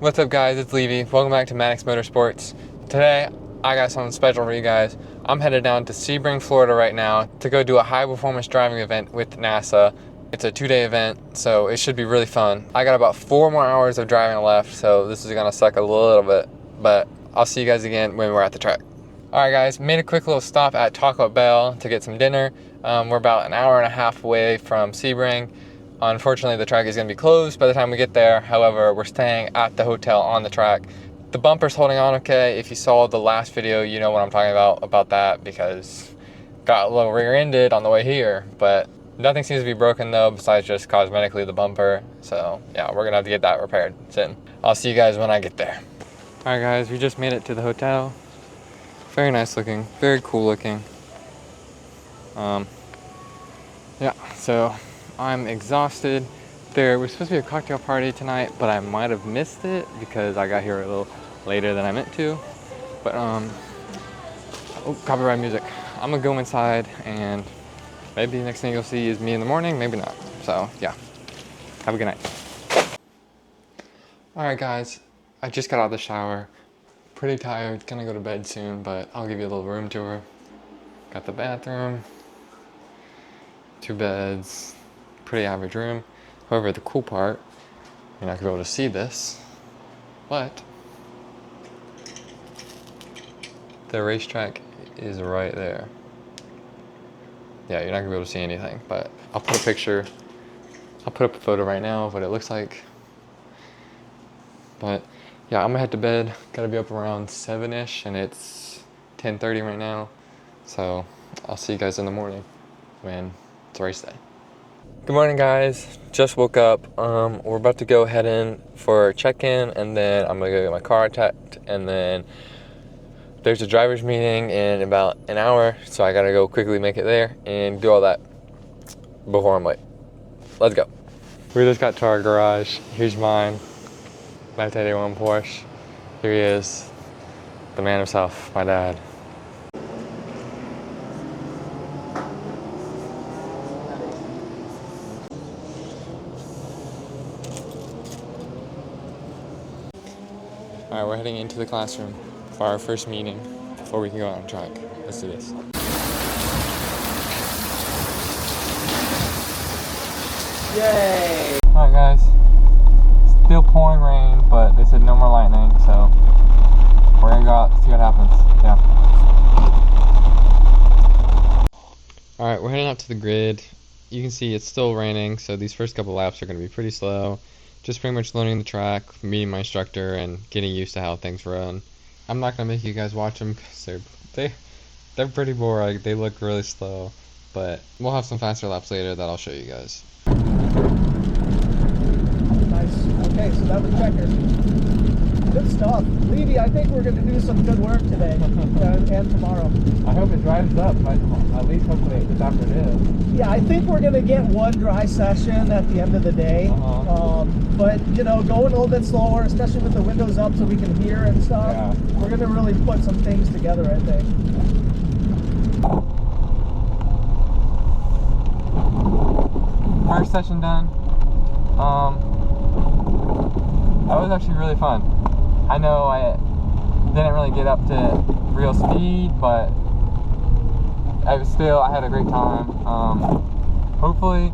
What's up guys, it's Levy. Welcome back to Maddox Motorsports. Today, I got something special for you guys. I'm headed down to Sebring, Florida right now to go do a high performance driving event with NASA. It's a 2-day event, so it should be really fun. I got about 4 more hours of driving left, so this is gonna suck a little bit, but I'll see you guys again when we're at the track. Alright guys, made a quick little stop at Taco Bell to get some dinner. We're about an hour and a half away from Sebring. Unfortunately, the track is going to be closed by the time we get there. However, we're staying at the hotel on the track. The bumper's holding on okay. If you saw the last video, you know what I'm talking about that, because got a little rear-ended on the way here. But nothing seems to be broken though, besides just cosmetically the bumper. So yeah, we're going to have to get that repaired soon. I'll see you guys when I get there. All right guys, we just made it to the hotel. Very nice looking, very cool looking. Yeah, so I'm exhausted. There was supposed to be a cocktail party tonight, but I might have missed it because I got here a little later than I meant to. But oh, copyright music. I'm gonna go inside and maybe the next thing you'll see is me in the morning, maybe not. So yeah, have a good night. All right guys, I just got out of the shower. Pretty tired, gonna go to bed soon, but I'll give you a little room tour. Got the bathroom, 2 beds, pretty average room. However, the cool part, you're not gonna be able to see this, but the racetrack is right there. Yeah, you're not gonna be able to see anything, but I'll put a picture, I'll put up a photo right now of what it looks like. But yeah, I'm gonna head to bed. Gotta be up around 7-ish, and it's 10:30 right now. So I'll see you guys in the morning when it's race day. Good morning guys, just woke up. We're about to go head in for check-in, and then I'm gonna go get my car checked, and then there's a driver's meeting in about an hour, so I gotta go quickly make it there and do all that before I'm late. Let's go. We just got to our garage. Here's mine, 1981 Porsche. Here he is, the man himself, my dad. All right, we're heading into the classroom for our first meeting before we can go out on track. Let's do this. Yay! All right, guys. Still pouring rain, but they said no more lightning, so we're gonna go out and see what happens. Yeah. All right, we're heading out to the grid. You can see it's still raining, so these first couple laps are gonna be pretty slow. Just pretty much learning the track, meeting my instructor, and getting used to how things run. I'm not gonna make you guys watch them because they're pretty boring. They look really slow, but we'll have some faster laps later that I'll show you guys. Nice. Okay, so that was checker. Good stuff. Levy, I think we're going to do some good work today and tomorrow. I hope it drives up, but at least hopefully this afternoon. Yeah, I think we're going to get one dry session at the end of the day. But, you know, going a little bit slower, especially with the windows up so we can hear and stuff. Yeah. We're going to really put some things together, I think. First session done. That was actually really fun. I know I didn't really get up to real speed, but I had a great time. Hopefully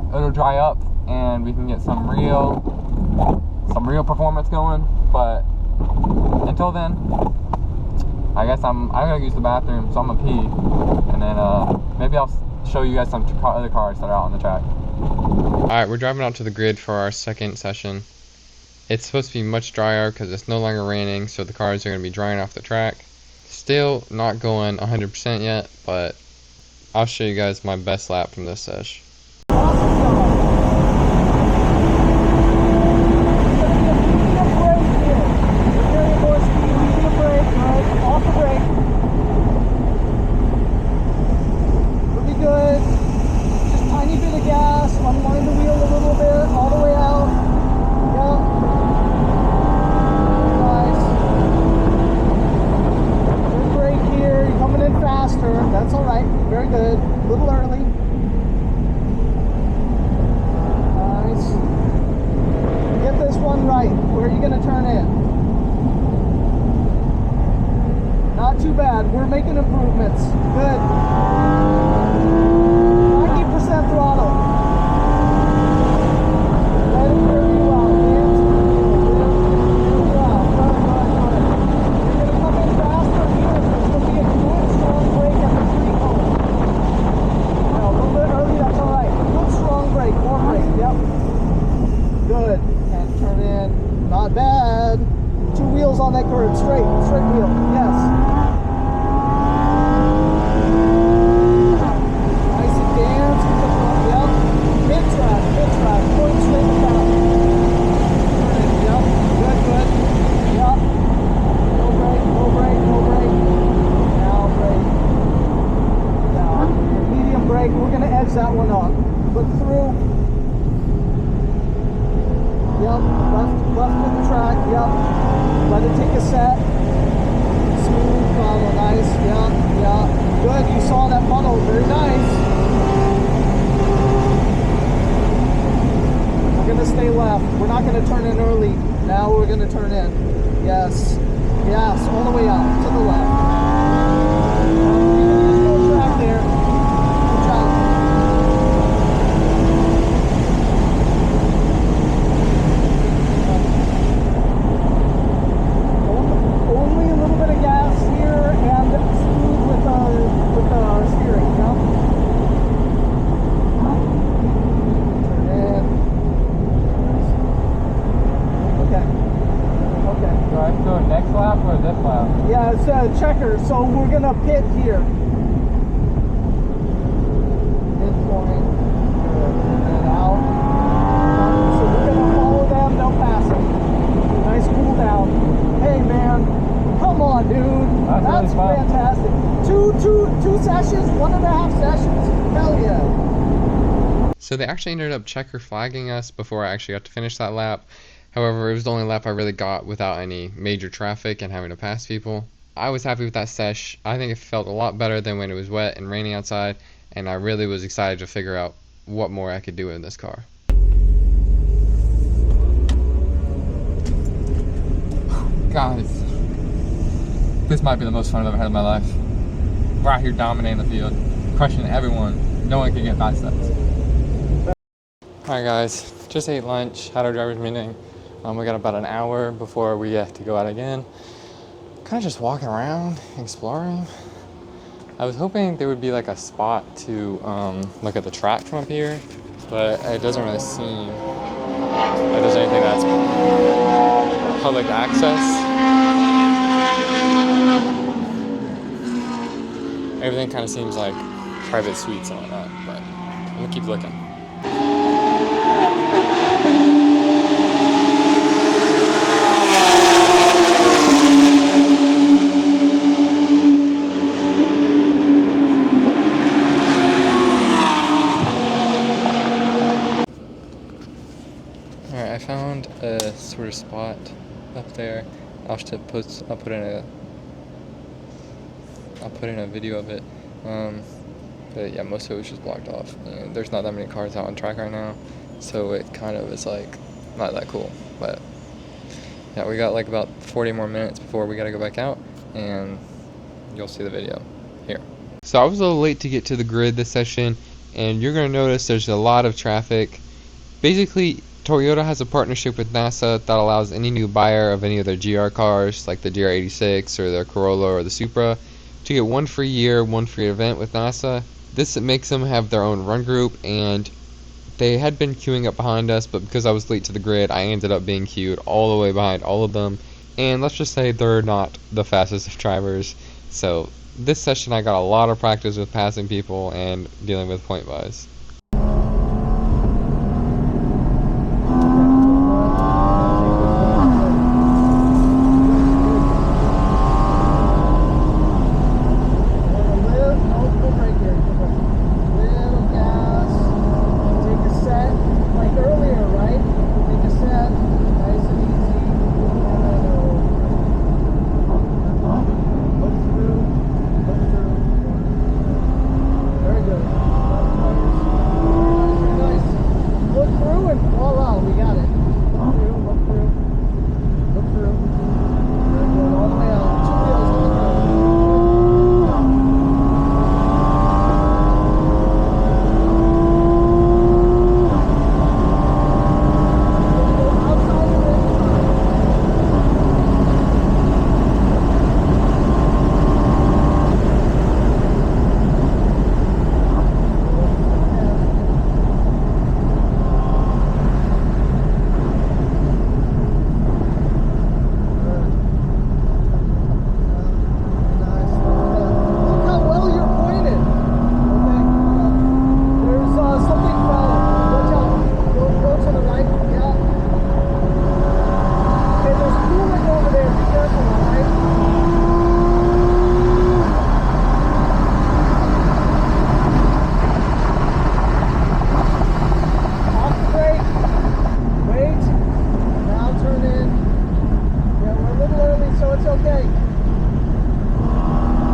it'll dry up and we can get some real performance going, but until then, I guess I'm gonna use the bathroom, so I'm gonna pee, and then maybe I'll show you guys some other cars that are out on the track. Alright, we're driving out to the grid for our second session. It's supposed to be much drier because it's no longer raining, so the cars are going to be drying off the track. Still not going 100% yet, but I'll show you guys my best lap from this sesh. That's all right. Very good. A little early. bad. We're making improvements. Good. 90% throttle. Let it clear you out. Dance with the wheel. Clear you out. Good, good, good. You're going to come in faster here. There's going to be a good strong brake at the tree cone. A little bit early, that's alright. Good strong brake. More brake. Yep. Good. And turn in. Not bad. 2 wheels on that curve. Straight wheel. Yes. Nice and dance with the front. Yep. Mid-track. Going straight to front. Yep. Good. Yep. No brake. Now brake. Now, medium brake. We're going to edge that one up. Look through. Yep. Left of the track. Yep. Let it take a set. Smooth throttle. Nice. Yeah. Good. You saw that funnel. Very nice. We're going to stay left. We're not going to turn in early. Now we're going to turn in. Yes. All the way out to the left. There's no track there. Good job. Only a little bit of gas here and smooth with the steering. Yep. Turn in. Okay. Do I have to go next lap or this lap? Yeah, it's a checker, so we're gonna pit here. Midpoint. And out. So we're gonna follow them, they'll pass them. Nice cool down. Hey man, come on dude. That's really fantastic. Two sessions, 1.5 sessions. Hell yeah. So they actually ended up checker flagging us before I actually got to finish that lap. However, it was the only lap I really got without any major traffic and having to pass people. I was happy with that sesh. I think it felt a lot better than when it was wet and raining outside, and I really was excited to figure out what more I could do in this car. Guys, this might be the most fun I've ever had in my life. We're out here dominating the field, crushing everyone. No one can get past us. Alright guys, just ate lunch, had our driver's meeting. We got about an hour before we have to go out again. Kind of just walking around, exploring. I was hoping there would be like a spot to look at the track from up here, but it doesn't really seem like there's anything that's public access. Everything kind of seems like private suites and whatnot, but I'm gonna keep looking. Alright, I found a sort of spot up there. I'll put in a video of it. But yeah, most of it was just blocked off. And there's not that many cars out on track right now, so it kind of is like not that cool. But yeah, we got like about 40 more minutes before we gotta go back out, and you'll see the video here. So I was a little late to get to the grid this session, and you're gonna notice there's a lot of traffic. Basically, Toyota has a partnership with NASA that allows any new buyer of any of their GR cars, like the DR86 or their Corolla or the Supra, to get 1 free year, 1 free event with NASA. This makes them have their own run group, and they had been queuing up behind us, but because I was late to the grid, I ended up being queued all the way behind all of them. And let's just say they're not the fastest of drivers. So this session I got a lot of practice with passing people and dealing with point buys. okay.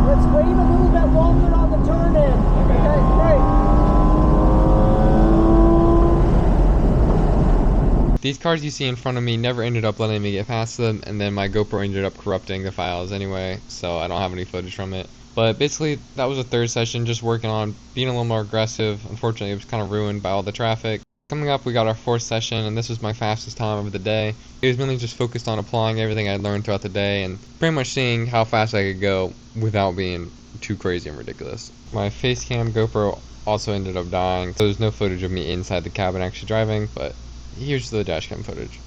Let's wait a little bit longer on the turn in. Okay, great. These cars you see in front of me never ended up letting me get past them, and then my GoPro ended up corrupting the files anyway, so I don't have any footage from it. But basically, that was the third session, just working on being a little more aggressive. Unfortunately, it was kind of ruined by all the traffic. Coming up, we got our fourth session, and this was my fastest time of the day. It was mainly just focused on applying everything I learned throughout the day, and pretty much seeing how fast I could go without being too crazy and ridiculous. My face cam GoPro also ended up dying, so there's no footage of me inside the cabin actually driving, but here's the dash cam footage.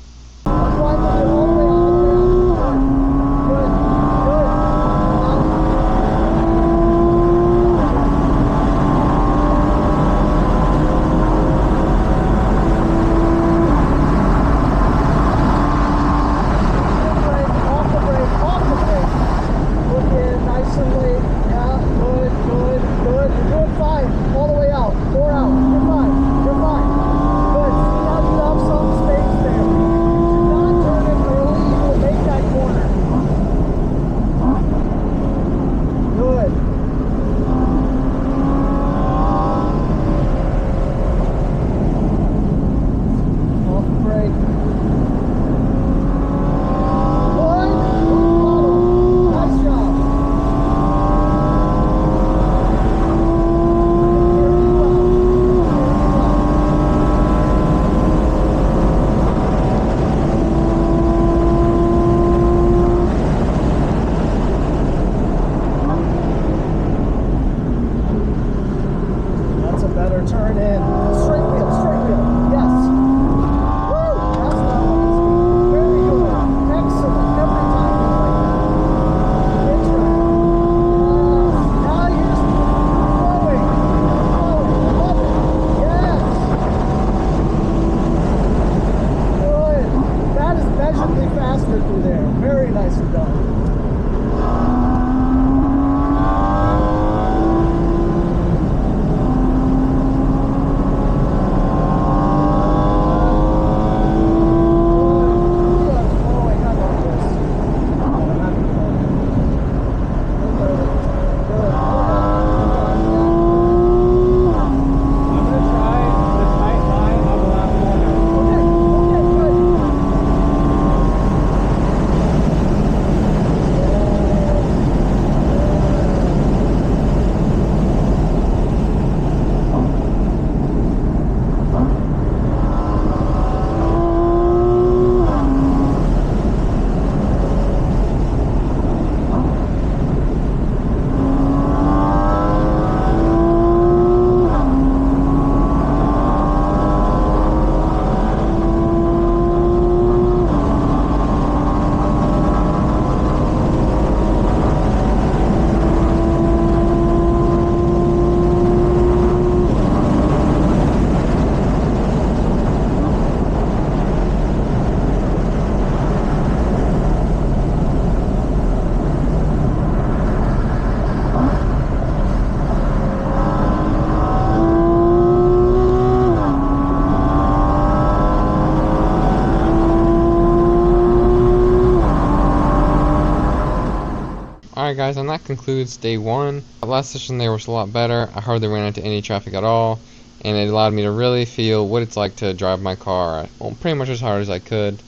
Alright guys, and that concludes day one. The last session there was a lot better. I hardly ran into any traffic at all, and it allowed me to really feel what it's like to drive my car, well, pretty much as hard as I could.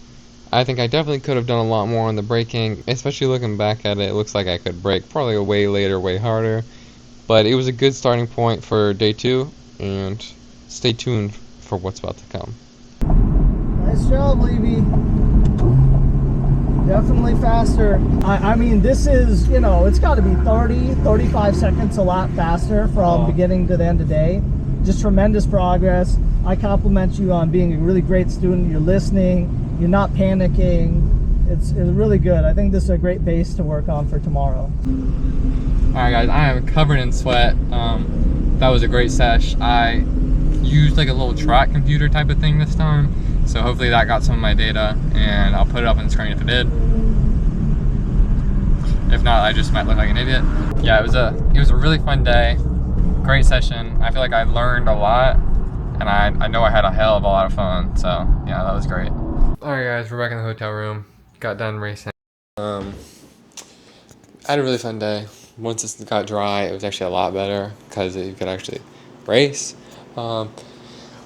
I think I definitely could have done a lot more on the braking, especially looking back at it. It looks like I could brake probably a way later, way harder. But it was a good starting point for day two, and stay tuned for what's about to come. Nice job, Levy. Definitely faster. I mean, this is, you know, it's got to be 30, 35 seconds a lot faster from beginning to the end of the day. Just tremendous progress. I compliment you on being a really great student. You're listening, you're not panicking. It's really good. I think this is a great base to work on for tomorrow. Alright guys, I am covered in sweat. That was a great sesh. I used like a little track computer type of thing this time, so hopefully that got some of my data, and I'll put it up on the screen if it did. If not, I just might look like an idiot. Yeah, it was a really fun day. Great session. I feel like I learned a lot, and I know I had a hell of a lot of fun, so yeah, that was great. Alright guys, we're back in the hotel room. Got done racing. I had a really fun day. Once it got dry, it was actually a lot better because you could actually race. We're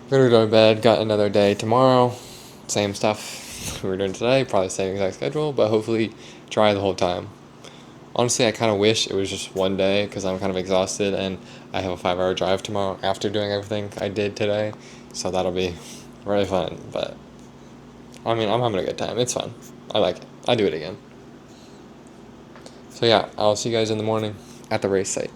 gonna go to bed. Got another day tomorrow. Same stuff we were doing today. Probably the same exact schedule, but hopefully dry the whole time. Honestly, I kind of wish it was just one day because I'm kind of exhausted and I have a 5-hour drive tomorrow after doing everything I did today. So that'll be really fun. But I mean, I'm having a good time. It's fun. I like it. I'd do it again. So yeah, I'll see you guys in the morning at the race site.